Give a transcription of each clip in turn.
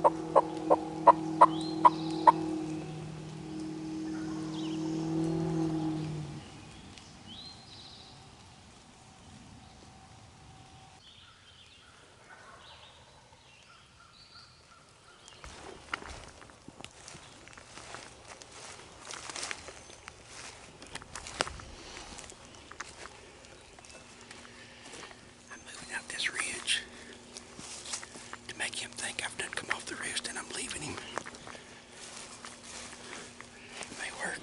I'm moving out this ridge to make him think I've done come off the roost and I'm leaving him. It may work.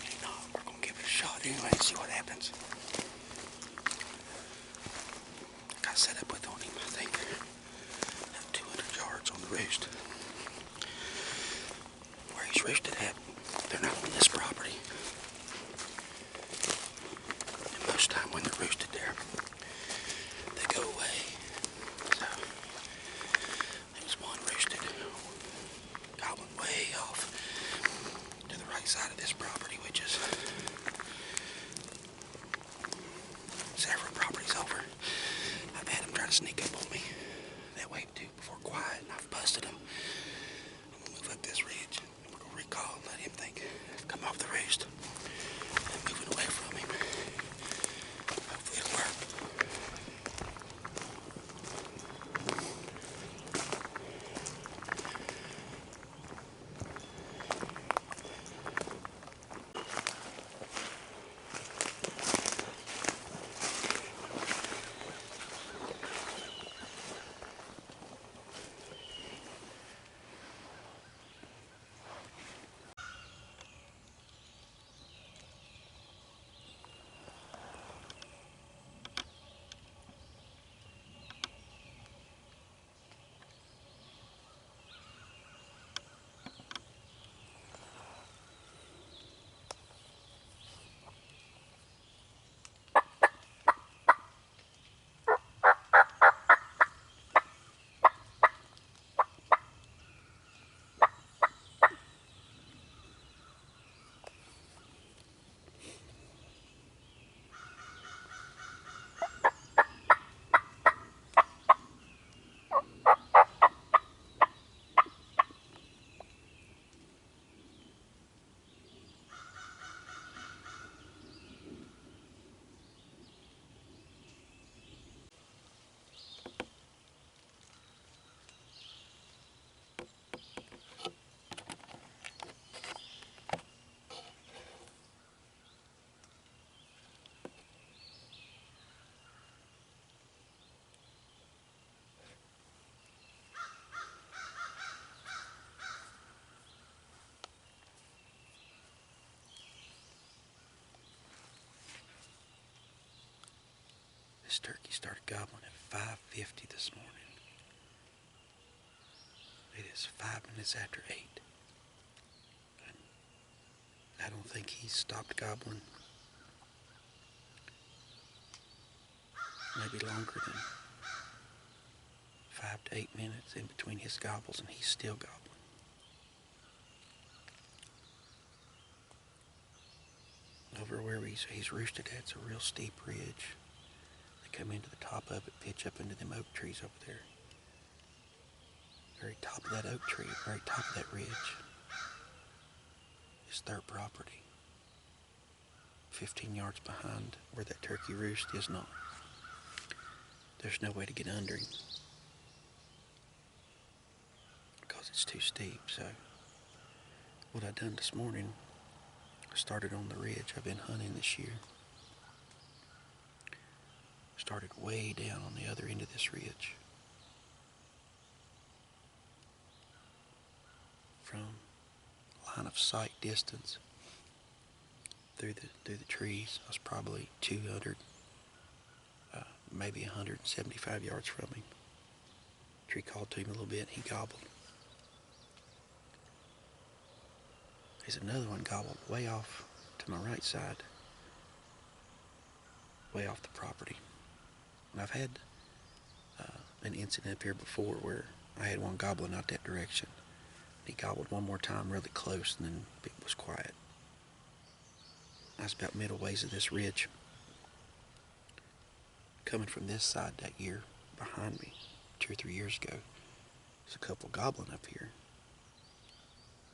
If not, we're going to give it a shot anyway and see what happens. I got set up with on him, I think. 200 yards on the roost. Where he's roosted at, they're not on this property. And most time when they're roosted there, they go away. So, there's one roosted gobbling way off to the right side of this property, which is several properties over. I've had him try to sneak up on me that way too before quiet, and I've busted him. I'm gonna move up this ridge, and we're gonna recall and let him think I've come off the roost. I'm moving away from him. Hopefully it'll work. This turkey started gobbling at 5:50 this morning. It is 5 minutes after 8. And I don't think he's stopped gobbling maybe longer than 5 to 8 minutes in between his gobbles, and he's still gobbling. Over where he's roosted at, it's a real steep ridge. They come into the top of it, pitch up into them oak trees over there. Very top of that oak tree, very top of that ridge is their property. 15 yards behind where that turkey roost is not. There's no way to get under him because it's too steep. So what I done this morning, I started on the ridge. I've been hunting this year. Started way down on the other end of this ridge. From line of sight distance through the trees, I was probably 200, maybe 175 yards from him. Tree called to him a little bit, and he gobbled. There's another one gobbled way off to my right side, way off the property. And I've had an incident up here before where I had one gobbling out that direction. He gobbled one more time really close, and then it was quiet. I was about middle ways of this ridge. Coming from this side that year behind me, 2 or 3 years ago, There's a couple gobbling up here.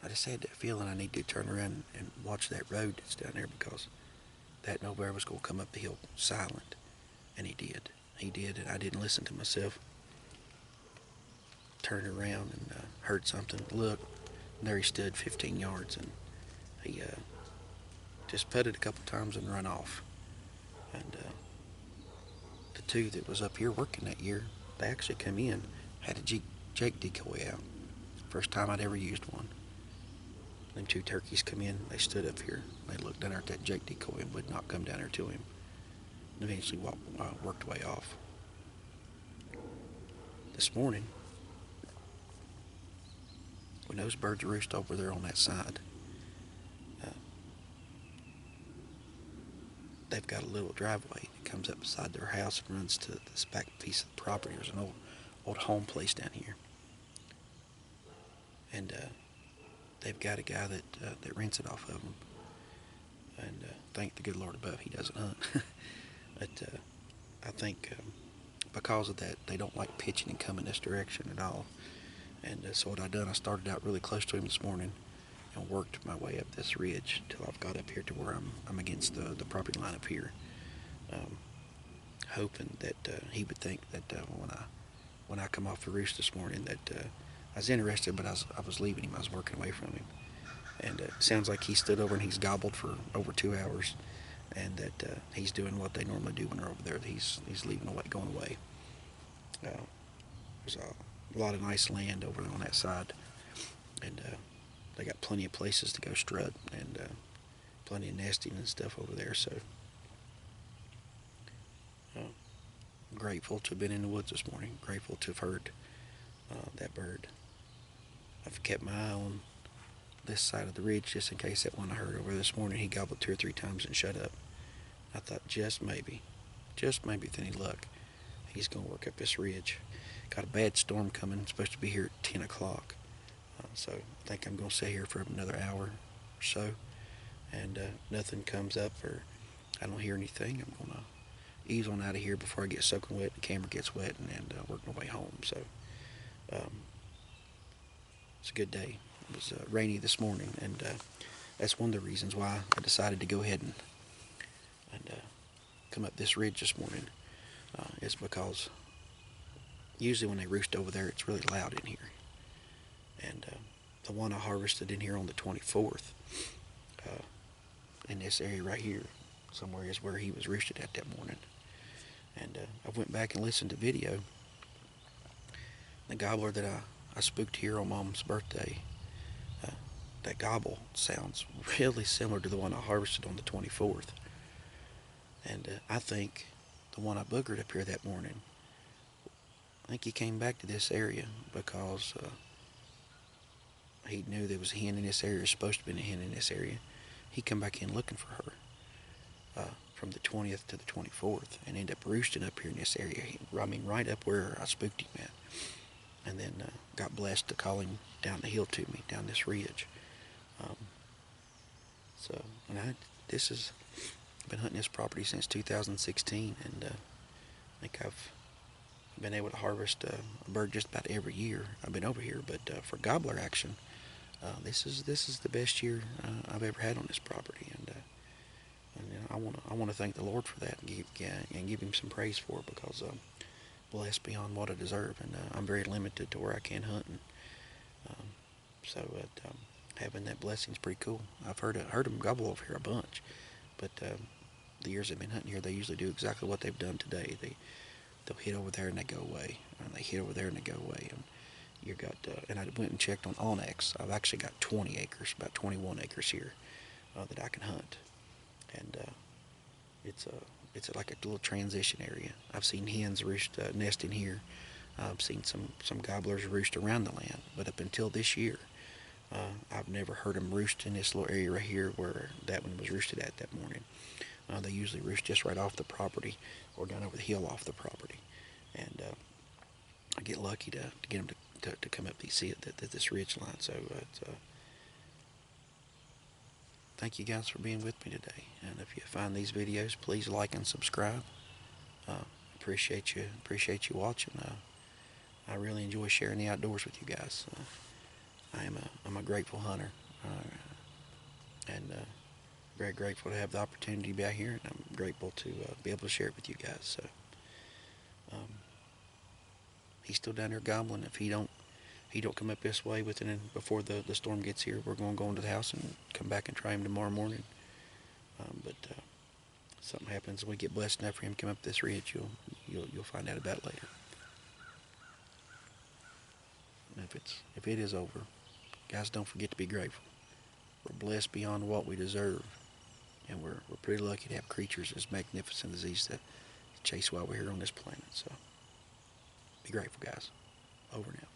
I just had that feeling I need to turn around and watch that road that's down there, because that nowhere was going to come up the hill silent. And he did. He did, and I didn't listen to myself. Turned around and heard something. Look, and there he stood 15 yards, and he just putted a couple times and run off. And the two that was up here working that year, they actually come in, had a Jake decoy out. First time I'd ever used one. Them two turkeys come in, they stood up here. They looked down there at that Jake decoy and would not come down there to him. And eventually worked way off. This morning, when those birds roost over there on that side, they've got a little driveway that comes up beside their house and runs to this back piece of the property. There's an old home place down here. And they've got a guy that rents it off of them. And thank the good Lord above, he doesn't hunt. But I think because of that, they don't like pitching and coming this direction at all. And so what I done, I started out really close to him this morning and worked my way up this ridge till I've got up here to where I'm against the property line up here, hoping that he would think that when I come off the roost this morning that I was interested, but I was leaving him. I was working away from him, and it sounds like he stood over and he's gobbled for over 2 hours, and that he's doing what they normally do when they're over there. He's leaving away, going away. There's a lot of nice land over there on that side, and they got plenty of places to go strut, and plenty of nesting and stuff over there. So I'm grateful to have been in the woods this morning. Grateful to have heard that bird. I've kept my eye on this side of the ridge just in case that one I heard over this morning, he gobbled 2 or 3 times and shut up. I thought just maybe with any luck, he's going to work up this ridge. Got a bad storm coming. It's supposed to be here at 10 o'clock. So I think I'm going to sit here for another hour or so. And nothing comes up or I don't hear anything, I'm going to ease on out of here before I get soaking wet, the camera gets wet, and work my way home. So it's a good day. It was rainy this morning, and that's one of the reasons why I decided to go ahead and come up this ridge this morning, is because usually when they roost over there, it's really loud in here. And the one I harvested in here on the 24th, in this area right here, somewhere is where he was roosted at that morning. And I went back and listened to video. The gobbler that I spooked here on Mom's birthday, that gobble sounds really similar to the one I harvested on the 24th. And I think the one I boogered up here that morning, I think he came back to this area because he knew there was a hen in this area, supposed to be a hen in this area. He come back in looking for her from the 20th to the 24th and ended up roosting up here in this area. I mean, right up where I spooked him at. And then got blessed to call him down the hill to me, down this ridge. And I've been hunting this property since 2016, and I think I've been able to harvest a bird just about every year I've been over here. But for gobbler action, this is the best year I've ever had on this property, and I want to thank the Lord for that and give Him some praise for it, because blessed beyond what I deserve, and I'm very limited to where I can hunt, and having that blessing is pretty cool. I've heard them gobble over here a bunch, but the years I've been hunting here, they usually do exactly what they've done today. They'll hit over there and they go away, and they hit over there and they go away. And you got and I went and checked on Onyx. I've actually got 20 acres, about 21 acres here that I can hunt, and it's like a little transition area. I've seen hens roost nest in here. I've seen some gobblers roost around the land, but up until this year, I've never heard them roost in this little area right here where that one was roosted at that morning. They usually roost just right off the property or down over the hill off the property, and I get lucky to get them to come up and see it at this ridge line. So thank you guys for being with me today, and if you find these videos, please like and subscribe. Appreciate you watching. I really enjoy sharing the outdoors with you guys. I'm a grateful hunter, and very grateful to have the opportunity to be out here, and I'm grateful to be able to share it with you guys. So um, he's still down there gobbling. If he don't come up this way before the storm gets here, we're going to go into the house and come back and try him tomorrow morning. But something happens, we get blessed enough for him to come up this ridge, you'll find out about it later. And if it is over, guys, don't forget to be grateful. We're blessed beyond what we deserve, and we're pretty lucky to have creatures as magnificent as these that chase while we're here on this planet. So be grateful, guys. Over now.